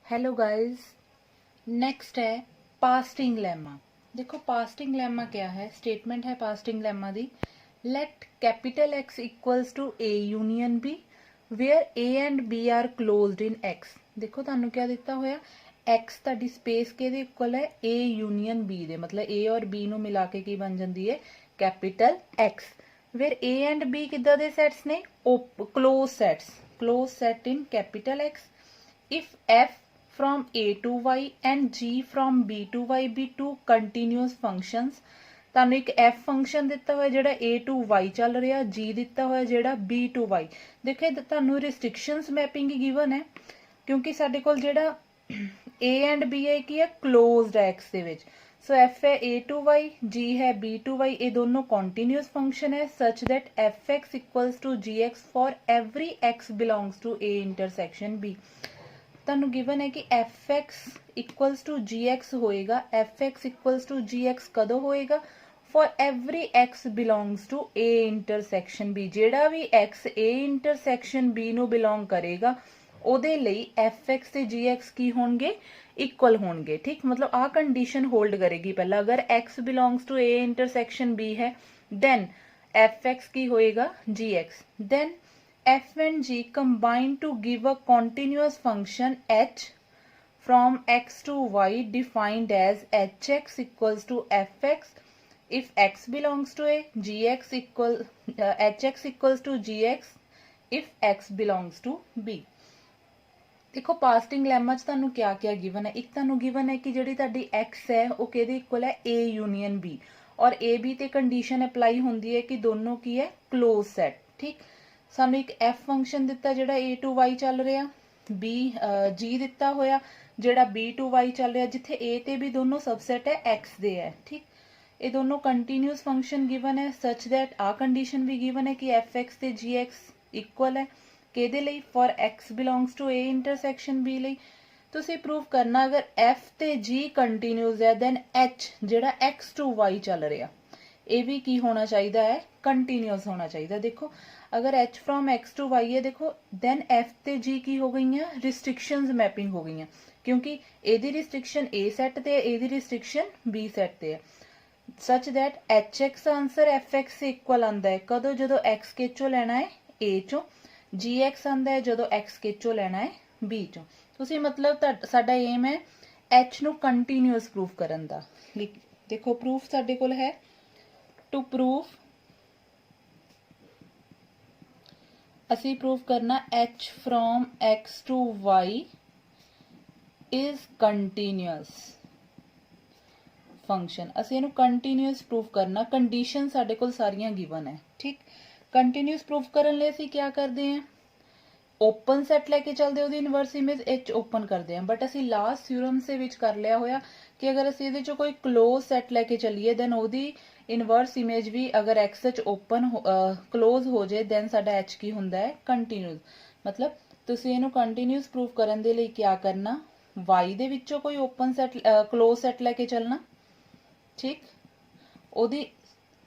Hello guys. Next है pasting lemma. देखो pasting lemma क्या है, स्टेटमेंट है पास्टिंग लेमा दी। Let capital X equals to A union B where A and B are closed in X. देखो ਤੁਹਾਨੂੰ क्या ਦਿੱਤਾ ਹੋਇਆ, एक्स ਤੁਹਾਡੀ स्पेस ਕਿਹਦੇ ਇਕੁਅਲ ਹੈ, ए यूनियन बी ਦੇ, मतलब ए और b ਨੂੰ ਮਿਲਾ ਕੇ ਕੀ ਬਣ ਜਾਂਦੀ ਹੈ, capital X. Where A and B ਕਿੱਦਾਂ ਦੇ ਸੈਟਸ ਨੇ, close sets, close set in capital X. if f from a to y and g from b to y be two continuous functions। ਤੁਹਾਨੂੰ ਇੱਕ f ਫੰਕਸ਼ਨ ਦਿੱਤਾ ਹੋਇਆ ਜਿਹੜਾ a to y ਚੱਲ ਰਿਹਾ, g ਦਿੱਤਾ ਹੋਇਆ ਜਿਹੜਾ b to y। ਦੇਖੋ ਤੁਹਾਨੂੰ ਰਿਸਟ੍ਰਿਕਸ਼ਨਸ ਮੈਪਿੰਗ ਗਿਵਨ ਹੈ, ਕਿਉਂਕਿ ਸਾਡੇ ਕੋਲ ਜਿਹੜਾ a and b ਹੈ ਕੀ ਹੈ, ਕਲੋਜ਼ਡ ਹੈ x ਦੇ ਵਿੱਚ। ਸੋ f ਹੈ a to y, g ਹੈ b to y, ਇਹ ਦੋਨੋਂ ਕੰਟੀਨਿਊਸ ਫੰਕਸ਼ਨ ਹੈ such that fx equals to gx for every x belongs to a intersection b। ਤੁਹਾਨੂੰ ਗਿਵਨ ਹੈ ਕਿ fx ਇਕੁਅਲਸ ਟੂ gx ਹੋਏਗਾ। fx ਇਕੁਅਲਸ ਟੂ gx ਕਦੋਂ ਹੋਏਗਾ, for every x belongs to a intersection b। ਜਿਹੜਾ ਵੀ x a intersection b ਨੂੰ belong ਕਰੇਗਾ ਉਹਦੇ ਲਈ fx ਤੇ gx ਕੀ ਹੋਣਗੇ, ਇਕੁਅਲ ਹੋਣਗੇ। ਠੀਕ, ਮਤਲਬ ਆ ਕੰਡੀਸ਼ਨ ਹੋਲਡ ਕਰੇਗੀ ਪਹਿਲਾਂ। ਅਗਰ x belongs to a intersection b ਹੈ then fx ਕੀ ਹੋਏਗਾ, gx। then f and g combine to give a continuous function h from x to y defined as hx equals to fx if x belongs to a, hx equals to gx if x belongs to b। देखो pasting lemma च ਤੁਹਾਨੂੰ क्या क्या given है, एक ਤੁਹਾਨੂੰ given है कि ਜਿਹੜੀ ਤੁਹਾਡੀ x है ਉਹ ਕਿਹਦੇ ਇਕੁਅਲ है, a यूनियन b, और a b ਤੇ ਕੰਡੀਸ਼ਨ ਅਪਲਾਈ ਹੁੰਦੀ ਹੈ ਕਿ ਦੋਨੋਂ ਕੀ ਹੈ, क्लोज सेट। ठीक, ਸਾਨੂੰ ਇੱਕ f ਫੰਕਸ਼ਨ ਦਿੱਤਾ ਜਿਹੜਾ a to y ਚੱਲ ਰਿਹਾ, b g ਦਿੱਤਾ ਹੋਇਆ ਜਿਹੜਾ b to y ਚੱਲ ਰਿਹਾ, ਜਿੱਥੇ a ਤੇ b ਦੋਨੋਂ ਸਬਸੈਟ ਹੈ x ਦੇ ਹੈ। ਠੀਕ, ਇਹ ਦੋਨੋਂ ਕੰਟੀਨਿਊਸ ਫੰਕਸ਼ਨ ਗਿਵਨ ਹੈ such that ਆ ਕੰਡੀਸ਼ਨ ਵੀ ਗਿਵਨ ਹੈ ਕਿ fx ਤੇ gx ਇਕੁਅਲ ਹੈ ਕਿਹਦੇ ਲਈ, for x belongs to a intersection b ਲਈ। ਤੁਸੀਂ ਪ੍ਰੂਵ ਕਰਨਾ ਅਗਰ f ਤੇ g ਕੰਟੀਨਿਊਸ ਹੈ then h ਜਿਹੜਾ x to y ਚੱਲ ਰਿਹਾ ਇਹ ਵੀ ਕੀ ਹੋਣਾ ਚਾਹੀਦਾ ਹੈ, ਕੰਟੀਨਿਊਸ ਹੋਣਾ ਚਾਹੀਦਾ। ਦੇਖੋ अगर h from x to y है देखो then f ਤੇ g ਕੀ ਹੋ ਗਈਆਂ, ਰਿਸਟ੍ਰਿਕਸ਼ਨਸ ਮੈਪਿੰਗ ਹੋ ਗਈਆਂ, ਕਿਉਂਕਿ ਇਹਦੀ ਰਿਸਟ੍ਰਿਕਸ਼ਨ a ਸੈੱਟ ਤੇ ਇਹਦੀ ਰਿਸਟ੍ਰਿਕਸ਼ਨ b ਸੈੱਟ ਤੇ ਹੈ such that hx answer fx say equal ਆਂਦਾ ਹੈ ਕਦੋਂ, ਜਦੋਂ x ਕੇ ਚੋਂ ਲੈਣਾ ਹੈ a ਚੋਂ, gx ਆਂਦਾ ਹੈ ਜਦੋਂ x ਕੇ ਚੋਂ ਲੈਣਾ ਹੈ b ਚੋਂ। ਤੁਸੀਂ ਮਤਲਬ ਸਾਡਾ ਏਮ ਹੈ h ਨੂੰ ਕੰਟੀਨਿਊਸ ਪ੍ਰੂਫ ਕਰਨ ਦਾ। ਦੇਖੋ ਪ੍ਰੂਫ ਸਾਡੇ ਕੋਲ ਹੈ, ਟੂ ਪ੍ਰੂਫ ਅਸੀਂ ਪ੍ਰੂਵ ਕਰਨਾ h from x to y is continuous function। ਅਸੀਂ ਇਹਨੂੰ ਕੰਟੀਨਿਊਸ ਪ੍ਰੂਫ ਕਰਨਾ, ਕੰਡੀਸ਼ਨ ਸਾਡੇ ਕੋਲ ਸਾਰੀਆਂ ਗਿਵਨ ਹੈ। ਠੀਕ, ਕੰਟੀਨਿਊਸ ਪ੍ਰੂਫ ਕਰਨ ਲਈ ਅਸੀਂ ਕੀ ਕਰਦੇ ਹਾਂ, ਓਪਨ ਸੈਟ ਲੈ ਕੇ ਚੱਲਦੇ, ਉਹਦੀ ਇਨਵਰਸ ਇਮੇਜ h ਓਪਨ ਕਰਦੇ ਹਾਂ। ਬਟ ਅਸੀਂ ਲਾਸਟ ਥਿਊਰਮ ਦੇ ਵਿੱਚ ਕਰ ਲਿਆ ਹੋਇਆ ਕਿ ਅਗਰ ਅਸੀਂ ਇਹਦੇ ਚੋਂ ਕੋਈ ਕਲੋਜ਼ ਸੈਟ ਲੈ ਕੇ ਚੱਲੀਏ ਦੈਨ ਉਹਦੀ ਇਨਵਰਸ ਇਮੇਜ ਵੀ ਅਗਰ x ਚ ਓਪਨ ਕਲੋਜ਼ ਹੋ ਜਾਏ ਦੈਨ ਸਾਡਾ h ਕੀ ਹੁੰਦਾ ਹੈ, ਕੰਟੀਨਿਊਸ। ਮਤਲਬ ਤੁਸੀਂ ਇਹਨੂੰ ਕੰਟੀਨਿਊਸ ਪ੍ਰੂਫ ਕਰਨ ਦੇ ਲਈ ਕੀ ਕਰਨਾ, y ਦੇ ਵਿੱਚੋਂ ਕੋਈ ਓਪਨ ਸੈਟ ਕਲੋਜ਼ ਸੈਟ ਲੈ ਕੇ ਚੱਲਣਾ। ਠੀਕ, ਉਹਦੀ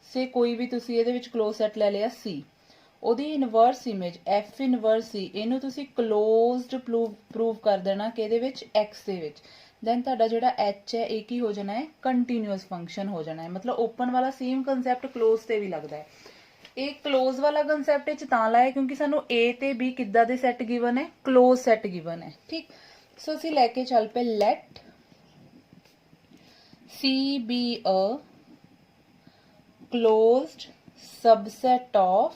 ਸੇ ਕੋਈ ਵੀ ਤੁਸੀਂ ਇਹਦੇ ਵਿੱਚ ਕਲੋਜ਼ ਸੈਟ ਲੈ ਲਿਆ c, ਉਹਦੀ inverse image f inverse c, ਇਹਨੂੰ ਤੁਸੀਂ ਕਲੋਜ਼ਡ ਪ੍ਰੂਵ ਕਰ ਦੇਣਾ ਕਿਹਦੇ ਵਿੱਚ, x ਦੇ ਵਿੱਚ। then ਤੁਹਾਡਾ ਜਿਹੜਾ h ਹੈ ਇਹ ਕੀ ਹੋ ਜਾਣਾ ਹੈ, ਕੰਟੀਨਿਊਸ ਫੰਕਸ਼ਨ ਹੋ ਜਾਣਾ ਹੈ। ਮਤਲਬ ਓਪਨ ਵਾਲਾ ਸੇਮ ਕਨਸੈਪਟ ਕਲੋਜ਼ ਤੇ ਵੀ ਲੱਗਦਾ ਹੈ। ਇਹ ਕਲੋਜ਼ ਵਾਲਾ ਕਨਸੈਪਟ ਇਹ ਚ ਤਾਂ ਲਾਇਆ ਕਿਉਂਕਿ ਸਾਨੂੰ a ਤੇ b ਕਿੱਦਾਂ ਦੇ ਸੈੱਟ ਗਿਵਨ ਹੈ, ਕਲੋਜ਼ ਸੈੱਟ ਗਿਵਨ ਹੈ। ਠੀਕ, ਸੋ ਅਸੀਂ ਲੈ ਕੇ ਚੱਲ ਪਏ light c be a closed subset of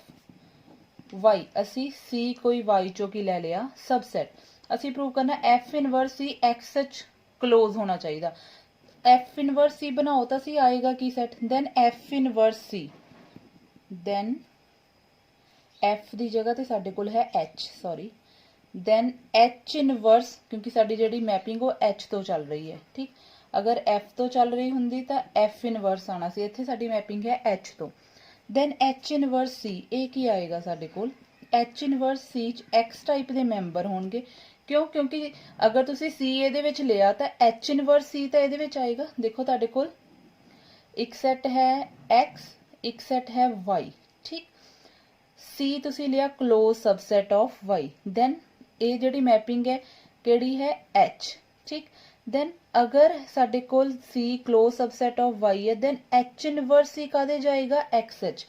y। ਅਸੀਂ c ਕੋਈ y ਚੋਂ ਕੀ ਲੈ ਲਿਆ, ਸਬਸੈਟ। ਅਸੀਂ ਪ੍ਰੂਵ ਕਰਨਾ f ਇਨਵਰਸ c x ਚ क्लोज होना चाहिए। f इनवर्स c बनाओ तो सी आएगा की set, then f inverse c, then f दी जगह ते साडे कोल है h, sorry, then h inverse, क्योंकि साडी जेडी मैपिंग वो h तो चल रही है। ठीक, अगर f तो चल रही हुंदी तो f इनवर्स आना सी, इत्थे साडी मैपिंग है h तो। देन h इनवर्स c ये की आएगा साडे कोल, h इनवर्स c च x टाइप दे मैंबर होणगे। क्यों, क्योंकि अगर तुसी c ਇਹਦੇ ਵਿੱਚ ਲਿਆ ਤਾਂ h ਇਨਵਰਸ c ਤਾਂ ਇਹਦੇ ਵਿੱਚ ਆਏਗਾ। ਦੇਖੋ ਤੁਹਾਡੇ ਕੋਲ ਇੱਕ ਸੈੱਟ ਹੈ x, ਇੱਕ ਸੈੱਟ ਹੈ y। ਠੀਕ, c ਤੁਸੀਂ ਲਿਆ close subset of y, then ਇਹ ਜਿਹੜੀ ਮੈਪਿੰਗ ਹੈ ਕਿਹੜੀ ਹੈ h, ठीक। then अगर साडे कोल c close subset of y है then h इनवर्स c कादे जाएगा xh।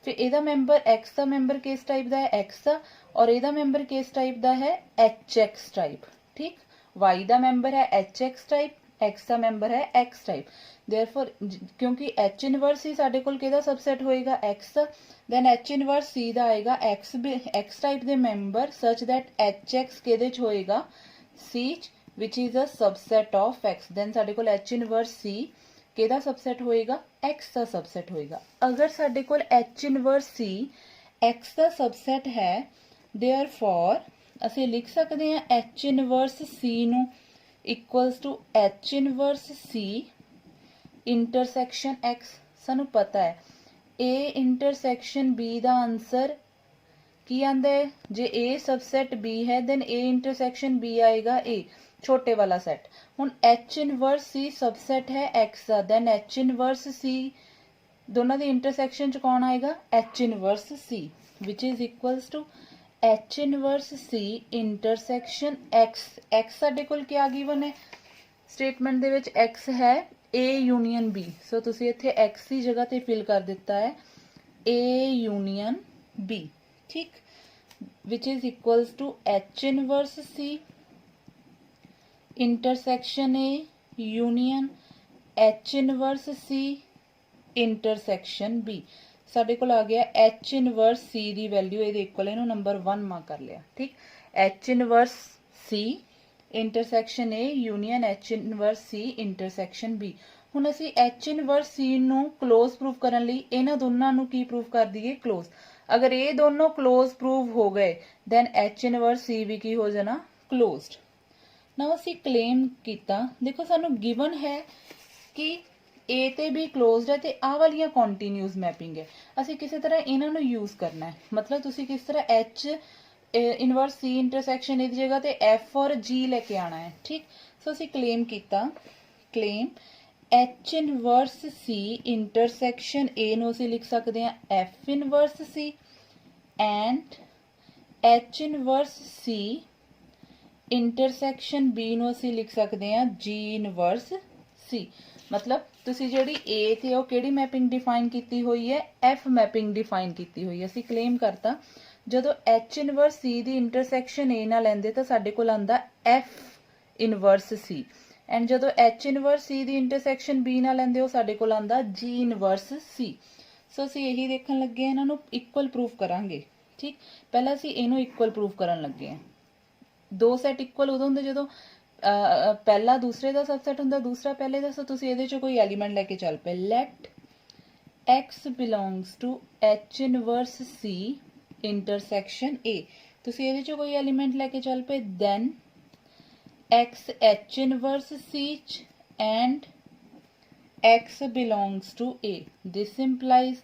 फिर ਇਹਦਾ ਮੈਂਬਰ x ਦਾ ਮੈਂਬਰ ਕਿਸ ਟਾਈਪ ਦਾ ਹੈ x ਦਾ, ਔਰ ਇਹਦਾ ਮੈਂਬਰ ਕਿਸ ਟਾਈਪ ਦਾ ਹੈ hx ਟਾਈਪ, ਠੀਕ। y ਦਾ ਮੈਂਬਰ ਹੈ hx ਟਾਈਪ, x ਦਾ ਮੈਂਬਰ ਹੈ x ਟਾਈਪ। देयरफॉर क्योंकि h इनवर्स ही साडे कोल किहदा सबसेट होएगा x ਦਾ, then h इनवर्स c ਦਾ आएगा x टाइप ਦੇ ਮੈਂਬਰ such that hx ਕਿਹਦੇ ਚ ਹੋਏਗਾ c ਚ, which is a subset of x। then साडे कोल h इनवर्स c ਕਿਹਦਾ सबसेट होएगा x ਦਾ सबसेट होएगा। अगर साडे कोल h इनवर्स c x ਦਾ सबसेट है देयरफॉर ਅਸੀਂ ਲਿਖ ਸਕਦੇ ਹਾਂ h ਇਨਵਰਸ c ਨੂੰ equals to h inverse c intersection x। ਸਾਨੂੰ ਪਤਾ ਹੈ a ਇੰਟਰਸੈਕਸ਼ਨ b ਦਾ ਆਨਸਰ ਕੀ ਆਂਦਾ ਹੈ, ਜੇ a सबसेट b है then a इंटरसेक्शन b आएगा a, छोटे वाला सेट। ਹੁਣ h ਇਨਵਰਸ c सबसेट है x ਦਾ, then h ਇਨਵਰਸ c ਦੋਨਾਂ ਦੀ ਇੰਟਰਸੈਕਸ਼ਨ ਚ ਕੌਣ ਆਏਗਾ h inverse c, which is equals to h inverse c intersection x। x ਸਾਡੇ ਕੋਲ ਕੀ ਗਿਵਨ ਹੈ ਸਟੇਟਮੈਂਟ ਦੇ ਵਿੱਚ, x ਹੈ a ਯੂਨੀਅਨ b, ਸੋ ਤੁਸੀਂ ਇੱਥੇ x ਦੀ ਜਗ੍ਹਾ ਤੇ ਫਿਲ ਕਰ ਦਿੱਤਾ ਹੈ a ਯੂਨੀਅਨ b, ठीक। which is equals to h inverse c intersection a union h inverse c intersection b। ਸਾਡੇ ਕੋਲ ਆ ਗਿਆ h inverse c ਦੀ ਵੈਲਿਊ ਇਹਦੇ ਇਕੁਅਲ, ਇਹਨੂੰ ਨੰਬਰ 1 ਮਾਰਕ ਕਰ ਲਿਆ, ਠੀਕ। h inverse c intersection a union h inverse c intersection b। ਹੁਣ ਅਸੀਂ h inverse c ਨੂੰ ਕਲੋਜ਼ ਪ੍ਰੂਫ ਕਰਨ ਲਈ ਇਹਨਾਂ ਦੋਨਾਂ ਨੂੰ ਕੀ ਪ੍ਰੂਫ ਕਰ ਦਈਏ ਕਲੋਜ਼। अगर ये दोनों क्लोज प्रूव हो गए then h इनवर्स c भी की हो जाना क्लोज्ड। नाउ ਅਸੀਂ क्लेम ਕੀਤਾ, देखो सानू गिवन है कि a ਤੇ b क्लोज्ड है ਤੇ ਆਹ ਵਾਲੀਆਂ ਕੰਟੀਨਿਊਸ ਮੈਪਿੰਗ ਹੈ। ਅਸੀਂ ਕਿਸੇ ਤਰ੍ਹਾਂ ਇਹਨਾਂ ਨੂੰ ਯੂਜ਼ ਕਰਨਾ ਹੈ, ਮਤਲਬ ਤੁਸੀਂ ਕਿਸ ਤਰ੍ਹਾਂ h ਇਨਵਰਸ c ਇੰਟਰਸੈਕਸ਼ਨ ਇਹਦੀ ਜਗ੍ਹਾ ਤੇ f ਔਰ g ਲੈ ਕੇ ਆਣਾ ਹੈ, ਠੀਕ। ਸੋ ਅਸੀਂ क्लेम ਕੀਤਾ, claim h inverse c intersection a ਨੂੰ ਅਸੀਂ ਲਿਖ ਸਕਦੇ ਹਾਂ f inverse c and h inverse c intersection b ਨੂੰ ਅਸੀਂ ਲਿਖ ਸਕਦੇ ਹਾਂ g ਇਨਵਰਸ c। ਮਤਲਬ ਤੁਸੀਂ ਜਿਹੜੀ a ਤੇ ਉਹ ਕਿਹੜੀ ਮੈਪਿੰਗ ਡਿਫਾਈਨ ਕੀਤੀ ਹੋਈ ਹੈ f ਮੈਪਿੰਗ ਡਿਫਾਈਨ ਕੀਤੀ ਹੋਈ ਹੈ। ਅਸੀਂ ਕਲੇਮ ਕਰਤਾ ਜਦੋਂ h inverse c the intersection a ਨਾਲ ਲੈਂਦੇ ਤਾਂ ਸਾਡੇ ਕੋਲ ਆਂਦਾ f ਇਨਵਰਸ c, एंड जो h इनवर्स c ਦੀ ਇੰਟਰਸੈਕਸ਼ਨ b ਨਾਲ ਲੈਂਦੇ ਹੋ ਸਾਡੇ ਕੋਲ ਆਂਦਾ g ਇਨਵਰਸ c। ਸੋ ਅਸੀਂ ਇਹੀ ਦੇਖਣ ਲੱਗੇ ਇਹਨਾਂ ਨੂੰ ਇਕੁਅਲ ਪ੍ਰੂਫ ਕਰਾਂਗੇ, ਠੀਕ। ਪਹਿਲਾਂ ਅਸੀਂ ਇਹਨੂੰ ਇਕੁਅਲ ਪ੍ਰੂਫ ਕਰਨ ਲੱਗੇ ਹਾਂ। ਦੋ ਸੈਟ ਇਕੁਅਲ ਉਦੋਂ ਹੁੰਦੇ ਜਦੋਂ ਪਹਿਲਾ ਦੂਸਰੇ ਦਾ ਸਬਸੈਟ ਹੁੰਦਾ, ਦੂਸਰਾ ਪਹਿਲੇ ਦਾ। ਸੋ ਤੁਸੀਂ ਇਹਦੇ ਚੋਂ ਕੋਈ ਐਲੀਮੈਂਟ ਲੈ ਕੇ ਚੱਲ ਪਏ, let x belongs to h inverse c intersection a। ਤੁਸੀਂ ਇਹਦੇ ਚੋਂ ਕੋਈ ਐਲੀਮੈਂਟ ਲੈ ਕੇ ਚੱਲ ਪਏ, then x h inverse c and x belongs to a। This implies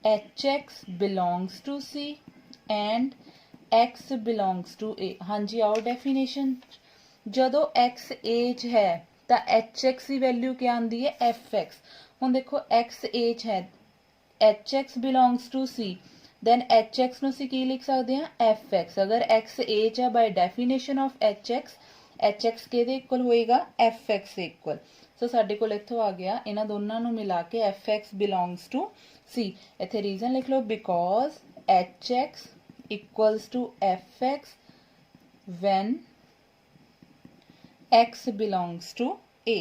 hx belongs to c and x belongs to a। हाँ जी आओ डेफिनेशन, जदों x a च है तो hx की वैल्यू क्या आंदी है fx। हुण देखो x a च है, hx belongs to c, then hx ਨੂੰ ਅਸੀਂ ਕੀ ਲਿਖ ਸਕਦੇ ਹਾਂ fx। अगर x a च है by definition of hx hx ਕਿਹਦੇ ਇਕੁਅਲ ਹੋਏਗਾ fx ਦੇ ਇਕੁਅਲ। ਸੋ ਸਾਡੇ ਕੋਲ ਇੱਥੋਂ ਆ ਗਿਆ ਇਹਨਾਂ ਦੋਨਾਂ ਨੂੰ ਮਿਲਾ ਕੇ fx belongs to c। ਇੱਥੇ ਰੀਜ਼ਨ ਲਿਖ ਲਓ, because hx equals to fx when x belongs to a।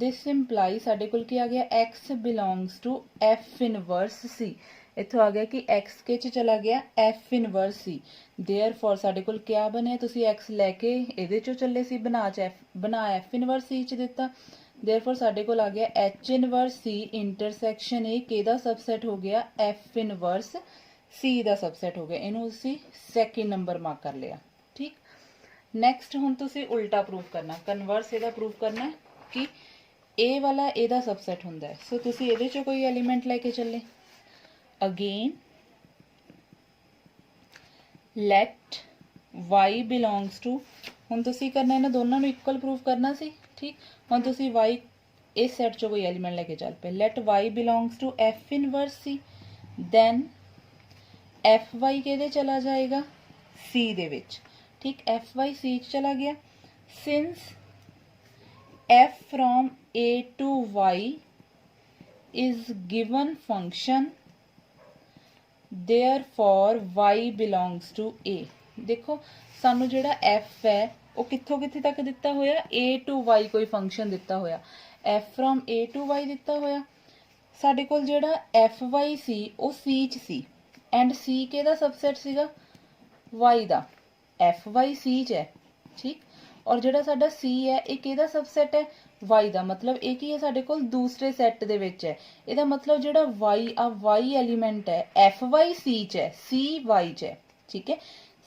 this implies ਸਾਡੇ ਕੋਲ ਕੀ ਆ ਗਿਆ x belongs to f inverse c। ਇੱਥੋਂ ਆ ਗਿਆ ਕਿ x ਕੇ ਚ ਚਲਾ ਗਿਆ f ਇਨਵਰਸ c। देयरफॉर ਸਾਡੇ ਕੋਲ ਕਿਆ ਬਣਿਆ, ਤੁਸੀਂ x ਲੈ ਕੇ ਇਹਦੇ ਚੋਂ ਚੱਲੇ ਸੀ ਬਣਾ f ਇਨਵਰਸ c ਚ ਦਿੱਤਾ। देयरफॉर ਸਾਡੇ ਕੋਲ ਆ ਗਿਆ h inverse c intersection a ਕਿਹਦਾ ਸਬਸੈਟ ਹੋ ਗਿਆ f ਇਨਵਰਸ c ਦਾ ਸਬਸੈਟ ਹੋ ਗਿਆ। ਇਹਨੂੰ ਅਸੀਂ ਸੈਕਿੰਡ ਨੰਬਰ ਮਾਰਕ ਕਰ ਲਿਆ, ਠੀਕ। ਨੈਕਸਟ ਹੁਣ ਤੁਸੀਂ ਉਲਟਾ ਪ੍ਰੂਫ ਕਰਨਾ, ਕਨਵਰਸ ਇਹਦਾ ਪ੍ਰੂਫ ਕਰਨਾ ਕਿ a ਵਾਲਾ ਇਹਦਾ ਸਬਸੈਟ ਹੁੰਦਾ ਹੈ। ਸੋ ਤੁਸੀਂ ਇਹਦੇ ਚੋਂ ਕੋਈ ਐਲੀਮੈਂਟ ਲੈ ਕੇ ਚੱਲੇ, again let y belongs to, ਹੁਣ ਤੁਸੀਂ ਕਰਨਾ ਇਹਨਾਂ ਦੋਨਾਂ ਨੂੰ ਇਕੁਅਲ ਪ੍ਰੂਫ ਕਰਨਾ ਸੀ, ਠੀਕ। ਹੁਣ ਤੁਸੀਂ y ਇਸ ਸੈਟ ਚੋਂ ਕੋਈ ਐਲੀਮੈਂਟ ਲੈ ਕੇ ਚੱਲ ਪਏ, let y belongs to f inverse c, then fy ਕਿਹਦੇ ਚਲਾ ਜਾਏਗਾ c ਦੇ ਵਿੱਚ, ਠੀਕ। fy c ਚ ਚਲਾ ਗਿਆ since f from a to y is given function therefore y belongs to a। देखो सानू जेड़ा f है वो कित्थों कित्थे तक दिता होया, a to y कोई फंक्शन दिता होया, f from a to y दिता होया। साडे कोल जेड़ा fy सी वो c च सी एंड c केदा सबसेट सीगा, y दा, fy c च है, ठीक। और जेड़ा साडा c है ये केदा सबसेट है, y दा, मतलब ये की है साडे कोल दूसरे सैट दे विच है। इहदा मतलब जेड़ा y एलीमेंट है fy c च है, c y च है, ठीक है।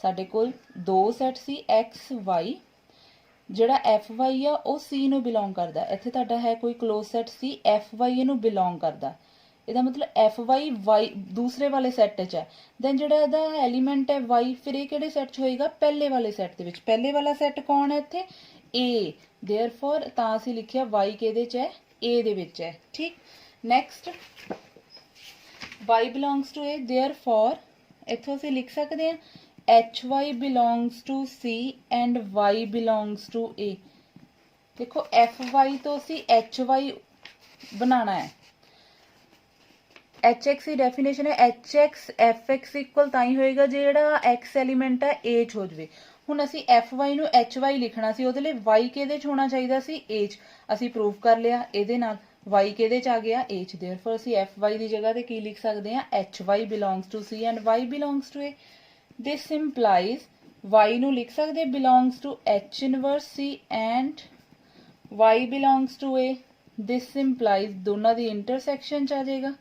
साडे कोल दो सैट सी x y, ਜਿਹੜਾ fy ਆ ਉਹ c ਨੂੰ ਬਿਲੋਂਗ ਕਰਦਾ। ਇੱਥੇ ਤੁਹਾਡਾ ਹੈ ਕੋਈ ਕਲੋਜ਼ ਸੈਟ ਸੀ, fy ਇਹਨੂੰ ਬਿਲੋਂਗ ਕਰਦਾ। ਇਹਦਾ ਮਤਲਬ fy y ਦੂਸਰੇ ਵਾਲੇ ਸੈੱਟ 'ਚ ਹੈ। ਦੈਨ ਜਿਹੜਾ ਇਹਦਾ ਐਲੀਮੈਂਟ ਹੈ y, ਫਿਰ ਇਹ ਕਿਹੜੇ ਸੈੱਟ 'ਚ ਹੋਏਗਾ, ਪਹਿਲੇ ਵਾਲੇ ਸੈੱਟ ਦੇ ਵਿੱਚ। ਪਹਿਲੇ ਵਾਲਾ ਸੈੱਟ ਕੌਣ ਹੈ ਇੱਥੇ, a, देयरफॉर ਤਾਂ ਅਸੀਂ ਲਿਖਿਆ y ਕਿਹਦੇ 'ਚ ਹੈ, a ਦੇ ਵਿੱਚ ਹੈ, ਠੀਕ। Next y belongs to a, therefore ਇੱਥੋਂ ਅਸੀਂ ਲਿਖ ਸਕਦੇ ਹਾਂ hy belongs to c and y belongs to a। देखो fy तो सी hy बनाना है। hx की डेफिनेशन है hx fx इक्वल ताई होएगा जेड़ा x एलीमेंट है a च हो जाए। हुण असी fy नू hy लिखना सी, उहदे लई y किहदे च होना चाहिदा सी, a च। असी प्रूव कर लिया इहदे नाल, y किहदे च आ गया, a च। देयरफॉर असी fy दी जगह ते की लिख सकदे हां, hy belongs to c and y belongs to a। This implies y ਨੂੰ ਲਿਖ ਸਕਦੇ belongs to h inverse c and y belongs to a। This implies ਦੋਨਾਂ ਦੀ intersection ਚ ਆ ਜਾਏਗਾ,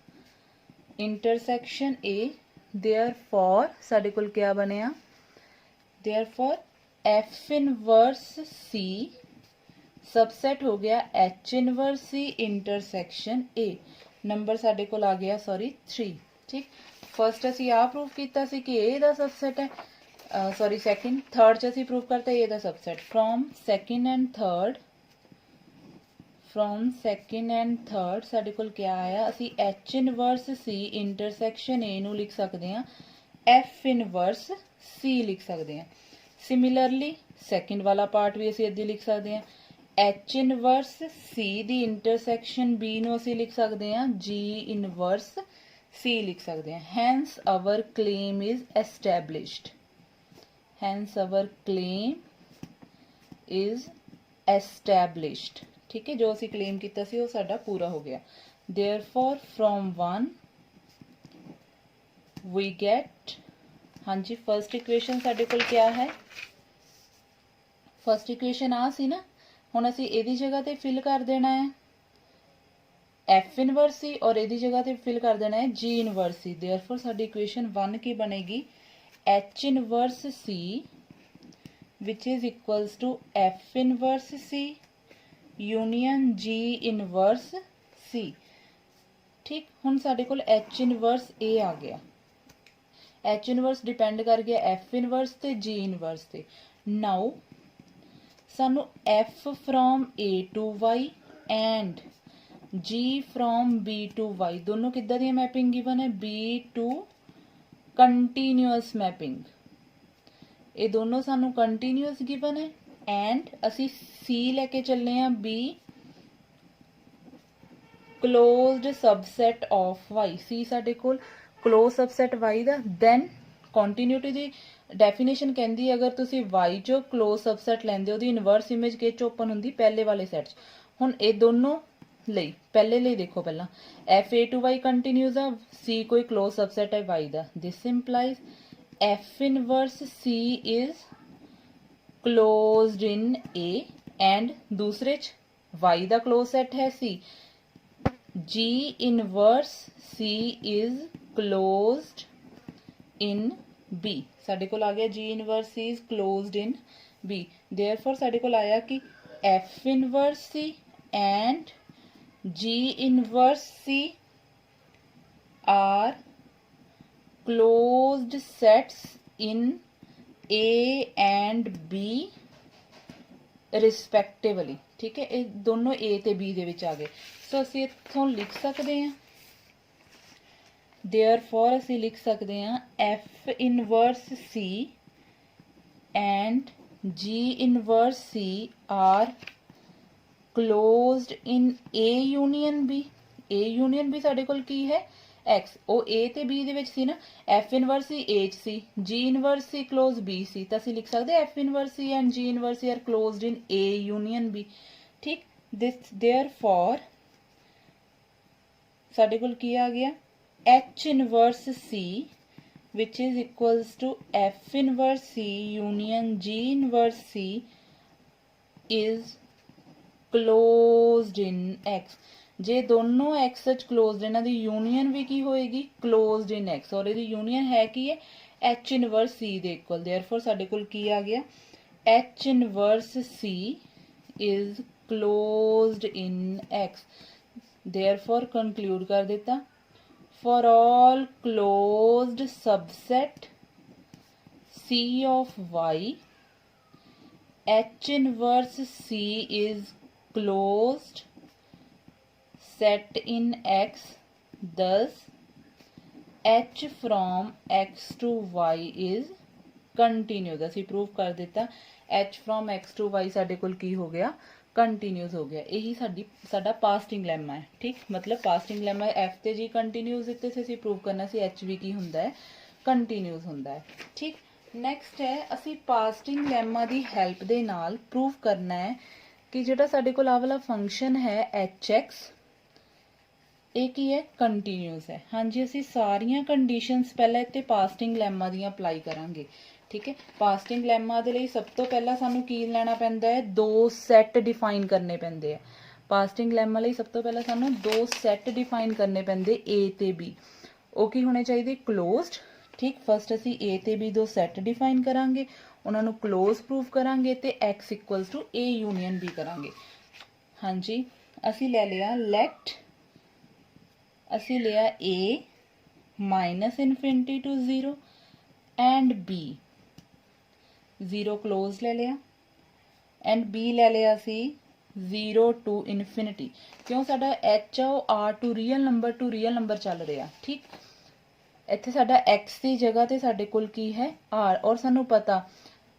intersection a। therefore ਸਾਡੇ ਕੋਲ क्या ਬਣਿਆ, therefore f inverse c subset हो गया h inverse c intersection a। Number ਸਾਡੇ ਕੋਲ ਆ ਗਿਆ सॉरी 3, ठीक। फर्स्ट असी आ प्रूव किया सी कि ए दा सबसेट है, सॉरी सैकेंड, थर्ड च असी प्रूव करता ए दा subset. From second and third साडे कोल क्या आया, असी एच इनवर्स सी इंटरसैक्शन ए नू लिख सकते हैं, एफ इनवर्स सी लिख सकते हैं। सिमिलरली सैकेंड वाला पार्ट भी असी इदां लिख सकते हैं, एच इनवर्स सी दी इंटरसैक्शन बी नू असी लिख सकते हैं जी इनवर्स C लिख सकते हैं। Hence our claim is established। Hence our claim is established। ठीक है, जो असी claim किया सी वो साडा पूरा हो गया। Therefore from 1 we get, हाँ जी, फर्स्ट इक्वेशन साडे कोल क्या है, फर्स्ट इक्वेशन आ सी ना। हुण असी इहदी जगह ते फिल कर देना है एफ इनवर्स सी और इहदी जगह ते फिल कर देना है जी इनवर्स सी। देयरफॉर साडी इक्वेशन 1 की बनेगी H inverse C which is equals to F inverse C union G inverse C. ठीक, हुण साडे कोल एच इनवर्स ए आ गया, एच इनवर्स डिपेंड कर गया एफ इनवर्स ते जी इनवर्स ते। नाउ सानू F from A to Y and G from B to Y दोनों किद्दां दी मैपिंग गिवन है, बी टू कंटीन्यूअस मैपिंग। ये दोनों सानू कंटीन्यूअस गिवन है एंड असी सी लेके चलने हैं be closed subset of Y. C साडे कोल क्लोज सबसेट वाई दा। दैन कंटीन्यूटी दी डेफिनेशन कहंदी अगर तुसी वाई चो क्लोज सबसेट लैंदे हो दी इनवर्स इमेज के च ओपन हुंदी, पहले वाले सैट च। हुण ये दोनों ਲਈ पहले ਲਈ देखो पहला F A to Y continuous आ, सी कोई क्लोज सबसेट है वाई दा। This implies F inverse C is closed in A and दूसरे च वाई दा क्लोज सेट है C. G inverse C is closed in B. साडे कोल आ गया G inverse C is closed in B. Therefore साडे कोल आया कि F inverse C and G inverse C are closed sets in A and B respectively। ठीक है, ये दोनों A ते B दे विच आ गए। सो असी इत्थों लिख सकते हैं therefore असी लिख सकते हैं F inverse C and G inverse C are closed in A union B। A union B ਸਾਡੇ ਕੋਲ ਕੀ ਹੈ x, ਉਹ A ਤੇ B ਦੇ ਵਿੱਚ ਸੀ ਨਾ, F ਇਨਵਰਸ C A ਚ ਸੀ, G inverse C close B ਸੀ, ਤਾਂ ਅਸੀਂ ਲਿਖ ਸਕਦੇ F inverse C and G inverse C are closed in A union B। ਠੀਕ, this therefore ਸਾਡੇ ਕੋਲ ਕੀ ਆ ਗਿਆ H inverse C which is equals to F inverse C union G inverse C is closed in X। ਜੇ ਦੋਨੋਂ x ਸੱਚ closed, ਇਹਨਾਂ ਦੀ union ਵੀ ਕੀ ਹੋਏਗੀ closed in X, ਔਰ ਇਹਦੀ union ਹੈ ਕੀ ਹੈ H inverse C ਦੇ equal। therefore ਸਾਡੇ ਕੋਲ ਕੀ ਆ ਗਿਆ H inverse C is closed in X। therefore conclude ਕਰ ਦਿੱਤਾ for all closed subset C of Y, H inverse C is closed set in X, thus H from X to Y is continuous। ਅਸੀਂ prove ਕਰ ਦਿੱਤਾ H from X to Y ਸਾਡੇ ਕੋਲ ਕੀ ਹੋ ਗਿਆ continuous ਹੋ ਗਿਆ। ਇਹੀ ਸਾਡਾ ਪਾਸਟਿੰਗ ਲੈਮਾ ਹੈ। ਠੀਕ, ਮਤਲਬ ਪਾਸਟਿੰਗ ਲੈਮਾ F ਤੇ G ਕੰਟੀਨਿਊਸ ਦਿੱਤੇ ਸੀ, ਅਸੀਂ ਪ੍ਰੂਵ ਕਰਨਾ ਸੀ H ਵੀ ਕੀ ਹੁੰਦਾ ਹੈ ਕੰਟੀਨਿਊਸ ਹੁੰਦਾ ਹੈ। ਠੀਕ, ਨੈਕਸਟ ਹੈ ਅਸੀਂ ਪਾਸਟਿੰਗ ਲੈਮਾ ਦੀ ਹੈਲਪ ਦੇ ਨਾਲ ਪ੍ਰੂਵ ਕਰਨਾ ਹੈ ਕਿ ਜਿਹੜਾ ਸਾਡੇ ਕੋਲ ਆਹ ਵਾਲਾ ਫੰਕਸ਼ਨ ਹੈ HX, ਇਹ ਕੀ ਹੈ ਕੰਟੀਨਿਊਸ ਹੈ। ਹਾਂਜੀ, ਅਸੀਂ ਸਾਰੀਆਂ ਕੰਡੀਸ਼ਨਸ ਪਹਿਲਾਂ ਇੱਥੇ ਪਾਸਟਿੰਗ ਲੈਮਾ ਦੀਆਂ ਅਪਲਾਈ ਕਰਾਂਗੇ। ਠੀਕ ਹੈ, ਪਾਸਟਿੰਗ ਲੈਮਾ ਦੇ ਲਈ ਸਭ ਤੋਂ ਪਹਿਲਾਂ ਸਾਨੂੰ ਕੀ ਲੈਣਾ ਪੈਂਦਾ ਹੈ ਦੋ ਸੈੱਟ ਡਿਫਾਈਨ ਕਰਨੇ ਪੈਂਦੇ ਆ। ਪਾਸਟਿੰਗ ਲੈਮਾ ਲਈ ਸਭ ਤੋਂ ਪਹਿਲਾਂ ਸਾਨੂੰ ਦੋ ਸੈੱਟ ਡਿਫਾਈਨ ਕਰਨੇ ਪੈਂਦੇ A ਤੇ B। ਉਹ ਕੀ ਹੋਣੇ ਚਾਹੀਦੇ ਕਲੋਜ਼ਡ। ਠੀਕ, ਫਸਟ ਅਸੀਂ A ਤੇ B ਦੋ ਸੈੱਟ ਡਿਫਾਈਨ ਕਰਾਂਗੇ, ਉਹਨਾਂ ਨੂੰ ਕਲੋਜ਼ ਪ੍ਰੂਫ ਕਰਾਂਗੇ ਤੇ X equals to A union B ਕਰਾਂਗੇ। ਹਾਂਜੀ, ਅਸੀਂ ਲੈ ਲਿਆ ਲੈਟ, ਅਸੀਂ ਲਿਆ A minus infinity to 0 and B 0 close ਲੈ ਲਿਆ ਐਂਡ B ਲੈ ਲਿਆ ਸੀ 0 ਟੂ ਇਨਫਿਨਿਟੀ। ਕਿਉਂ ਸਾਡਾ H ਆ ਉਹ R ਟੂ ਰੀਅਲ ਨੰਬਰ ਚੱਲ ਰਿਹਾ। ਠੀਕ, ਇੱਥੇ ਸਾਡਾ X ਦੀ ਜਗ੍ਹਾ ਤੇ ਸਾਡੇ ਕੋਲ ਕੀ ਹੈ R, ਔਰ ਸਾਨੂੰ ਪਤਾ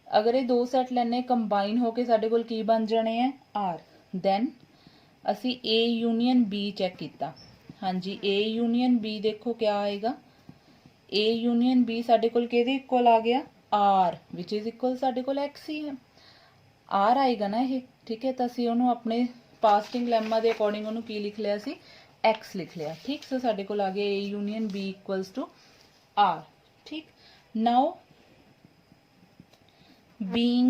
ਅਗਰ ਇਹ ਦੋ ਸੈੱਟ ਲੈਣੇ ਕੰਬਾਈਨ ਹੋ ਕੇ ਸਾਡੇ ਕੋਲ ਕੀ ਬਣ ਜਾਣੇ ਹੈ R। ਦੈਨ ਅਸੀਂ A ਯੂਨੀਅਨ B ਚੈੱਕ ਕੀਤਾ। ਹਾਂਜੀ, A ਯੂਨੀਅਨ B ਦੇਖੋ ਕਿਆ ਆਏਗਾ, A ਯੂਨੀਅਨ B ਸਾਡੇ ਕੋਲ ਕਿਹਦੇ ਇਕੁਅਲ ਆ ਗਿਆ R, ਵਿਚ ਇਜ਼ ਇਕੁਅਲ ਸਾਡੇ ਕੋਲ X ਹੀ ਹੈ, R ਆਏਗਾ ਨਾ ਇਹ। ਠੀਕ ਹੈ, ਤਾਂ ਅਸੀਂ ਉਹਨੂੰ ਆਪਣੇ ਪਾਸਟਿੰਗ ਲੈਮਾ ਦੇ ਅਕੋਰਡਿੰਗ ਉਹਨੂੰ ਕੀ ਲਿਖ ਲਿਆ ਸੀ X ਲਿਖ ਲਿਆ। ਠੀਕ, ਸੋ ਸਾਡੇ ਕੋਲ ਆ ਗਿਆ A union B equals to R। ਠੀਕ, ਨਾਓ being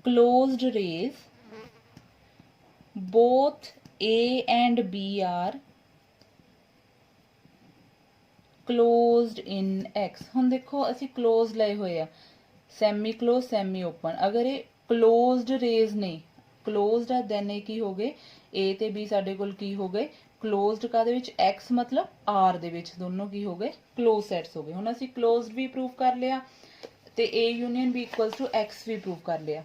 closed rays both A and B are closed in X। ਹੁਣ ਦੇਖੋ ਅਸੀਂ closed ਲਏ ਹੋਏ ਆ, ਸੈਮੀ ਕਲੋਜ਼ ਸੈਮੀ ਓਪਨ। ਅਗਰ ਇਹ closed rays ਨਹੀਂ closed ਆ ਦੈਨ ਇਹ ਕੀ ਹੋ ਗਏ A ਤੇ B ਸਾਡੇ ਕੋਲ ਕੀ ਹੋ ਗਏ closed ਕਾਦੇ ਵਿੱਚ X ਮਤਲਬ R ਦੇ ਵਿੱਚ, ਦੋਨੋਂ ਕੀ ਹੋ ਗਏ closed ਸੈਟਸ ਹੋ ਗਏ। ਹੁਣ ਅਸੀਂ closed ਵੀ ਪ੍ਰੂਵ ਕਰ ਲਿਆ ਤੇ A union B equals to X ਵੀ ਪ੍ਰੂਵ ਕਰ ਲਿਆ।